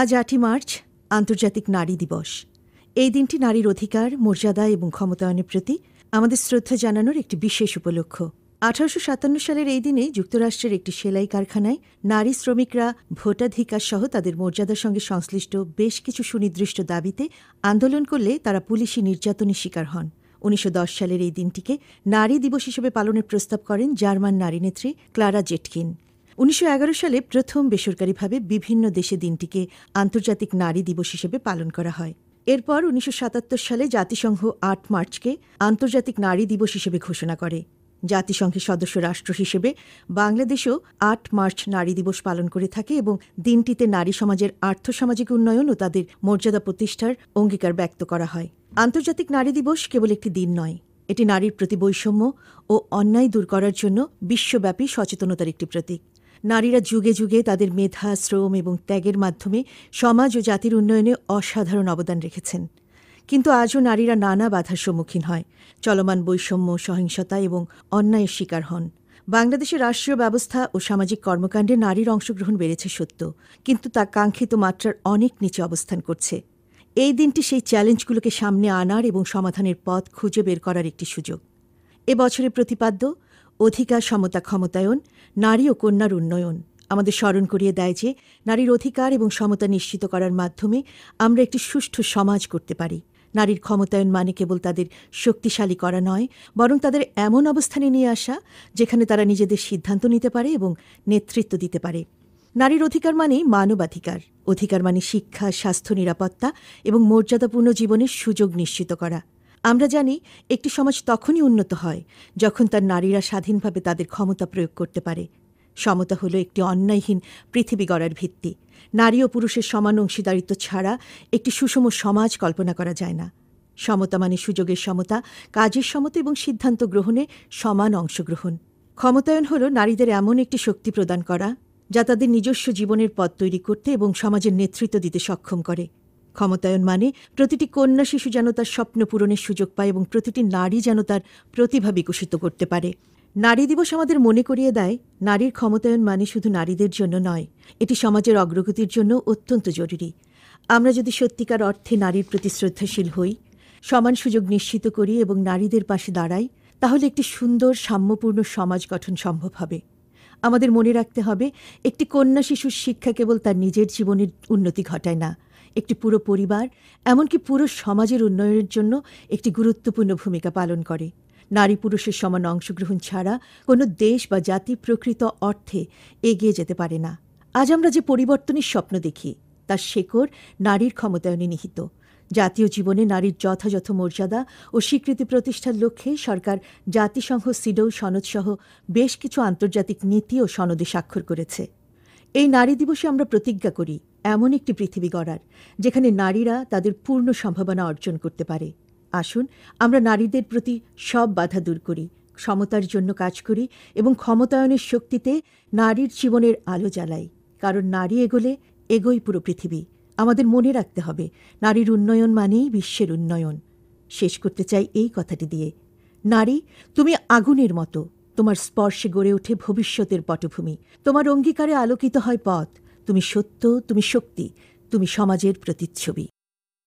আজ ৮ই মার্চ আন্তর্জাতিক নারী দিবস। এই দিনটি নারীর অধিকার, মর্যাদা এবং ক্ষমতায়নের প্রতি আমাদের শ্রদ্ধা জানানোর একটি বিশেষ উপলক্ষ। ১৮৫৭ সালের এই দিনে যুক্তরাষ্ট্রের একটি সেলাই কারখানায় নারী শ্রমিকরা ভোটাধিকার সহ তাদের মর্যাদার সঙ্গে সংশ্লিষ্ট বেশ কিছু সুনির্দিষ্ট দাবিতে আন্দোলন করলে তারা পুলিশি নির্যাতনের শিকার হন। ১৯১০ সালের এই দিনটিকে নারী দিবস হিসেবে পালনের প্রস্তাব করেন জার্মান নারী নেত্রী ক্লারা জেটকিন। ১৯১১ সালে প্রথম বেসরকারিভাবে বিভিন্ন দেশে দিনটিকে আন্তর্জাতিক নারী দিবস হিসেবে পালন করা হয়। এরপর ১৯৭৭ সালে জাতিসংঘ ৮ মার্চকে আন্তর্জাতিক নারী দিবস হিসেবে ঘোষণা করে। জাতিসংঘের সদস্য রাষ্ট্র হিসেবে বাংলাদেশও ৮ মার্চ নারী দিবস পালন করে থাকে এবং দিনটিতে নারী সমাজের আর্থসামাজিক উন্নয়ন ও তাদের মর্যাদা প্রতিষ্ঠার অঙ্গীকার ব্যক্ত করা হয়। আন্তর্জাতিক নারী দিবস কেবল একটি দিন নয়, এটি নারীর প্রতি বৈষম্য ও অন্যায় দূর করার জন্য বিশ্বব্যাপী সচেতনতার একটি প্রতীক। নারীরা যুগে যুগে তাদের মেধা, শ্রম এবং ত্যাগের মাধ্যমে সমাজ ও জাতির উন্নয়নে অসাধারণ অবদান রেখেছেন। কিন্তু আজও নারীরা নানা বাধার সম্মুখীন হয়, চলমান বৈষম্য, সহিংসতা এবং অন্যায়ের শিকার হন। বাংলাদেশের রাষ্ট্রীয় ব্যবস্থা ও সামাজিক কর্মকাণ্ডে নারীর অংশগ্রহণ বেড়েছে সত্য, কিন্তু তা কাঙ্ক্ষিত মাত্রার অনেক নিচে অবস্থান করছে। এই দিনটি সেই চ্যালেঞ্জগুলোকে সামনে আনার এবং সমাধানের পথ খুঁজে বের করার একটি সুযোগ। এ বছরের প্রতিপাদ্য অধিকার, সমতা, ক্ষমতায়ন, নারী ও কন্যার উন্নয়ন আমাদের স্মরণ করিয়ে দেয় যে নারীর অধিকার এবং সমতা নিশ্চিত করার মাধ্যমে আমরা একটি সুষ্ঠু সমাজ করতে পারি। নারীর ক্ষমতায়ন মানে কেবল তাদের শক্তিশালী করা নয়, বরং তাদের এমন অবস্থানে নিয়ে আসা যেখানে তারা নিজেদের সিদ্ধান্ত নিতে পারে এবং নেতৃত্ব দিতে পারে। নারীর অধিকার মানেই মানবাধিকার। অধিকার মানে শিক্ষা, স্বাস্থ্য, নিরাপত্তা এবং মর্যাদাপূর্ণ জীবনের সুযোগ নিশ্চিত করা। আমরা জানি একটি সমাজ তখনই উন্নত হয় যখন তার নারীরা স্বাধীনভাবে তাদের ক্ষমতা প্রয়োগ করতে পারে। সমতা হল একটি অন্যায়হীন পৃথিবী গড়ার ভিত্তি। নারী ও পুরুষের সমান অংশীদারিত্ব ছাড়া একটি সুষম সমাজ কল্পনা করা যায় না। সমতা মানে সুযোগের সমতা, কাজের সমতা এবং সিদ্ধান্ত গ্রহণে সমান অংশগ্রহণ। ক্ষমতায়ন হল নারীদের এমন একটি শক্তি প্রদান করা যা তাদের নিজস্ব জীবনের পথ তৈরি করতে এবং সমাজের নেতৃত্ব দিতে সক্ষম করে। ক্ষমতায়ন মানে প্রতিটি কন্যা শিশু যেন তার স্বপ্ন পূরণের সুযোগ পায় এবং প্রতিটি নারী যেন তার প্রতিভা বিকশিত করতে পারে। নারী দিবস আমাদের মনে করিয়ে দেয় নারীর ক্ষমতায়ন মানে শুধু নারীদের জন্য নয়, এটি সমাজের অগ্রগতির জন্য অত্যন্ত জরুরি। আমরা যদি সত্যিকার অর্থে নারীর প্রতি শ্রদ্ধাশীল হই, সমান সুযোগ নিশ্চিত করি এবং নারীদের পাশে দাঁড়াই, তাহলে একটি সুন্দর, সাম্যপূর্ণ সমাজ গঠন সম্ভব হবে। আমাদের মনে রাখতে হবে, একটি কন্যা শিশুর শিক্ষা কেবল তার নিজের জীবনের উন্নতি ঘটায় না, একটি পুরো পরিবার, এমনকি পুরো সমাজের উন্নয়নের জন্য একটি গুরুত্বপূর্ণ ভূমিকা পালন করে। নারী পুরুষের সমান অংশগ্রহণ ছাড়া কোনো দেশ বা জাতি প্রকৃত অর্থে এগিয়ে যেতে পারে না। আজ আমরা যে পরিবর্তনের স্বপ্ন দেখি তার শেকড় নারীর ক্ষমতায়নে নিহিত। জাতীয় জীবনে নারীর যথাযথ মর্যাদা ও স্বীকৃতি প্রতিষ্ঠার লক্ষ্যে সরকার জাতিসংঘ সিডৌ সনদসহ বেশ কিছু আন্তর্জাতিক নীতি ও সনদে স্বাক্ষর করেছে। এই নারী দিবসে আমরা প্রতিজ্ঞা করি এমন একটি পৃথিবী গড়ার যেখানে নারীরা তাদের পূর্ণ সম্ভাবনা অর্জন করতে পারে। আসুন আমরা নারীদের প্রতি সব বাধা দূর করি, সমতার জন্য কাজ করি এবং ক্ষমতায়নের শক্তিতে নারীর জীবনের আলো জ্বালাই। কারণ নারী এগোলে এগোই পুরো পৃথিবী। আমাদের মনে রাখতে হবে, নারীর উন্নয়ন মানেই বিশ্বের উন্নয়ন। শেষ করতে চাই এই কথাটি দিয়ে, নারী, তুমি আগুনের মতো, তোমার স্পর্শে গড়ে ওঠে ভবিষ্যতের পটভূমি। তোমার অঙ্গীকারে আলোকিত হয় পথ। তুমি সত্য, তুমি শক্তি, তুমি সমাজের প্রতিচ্ছবি।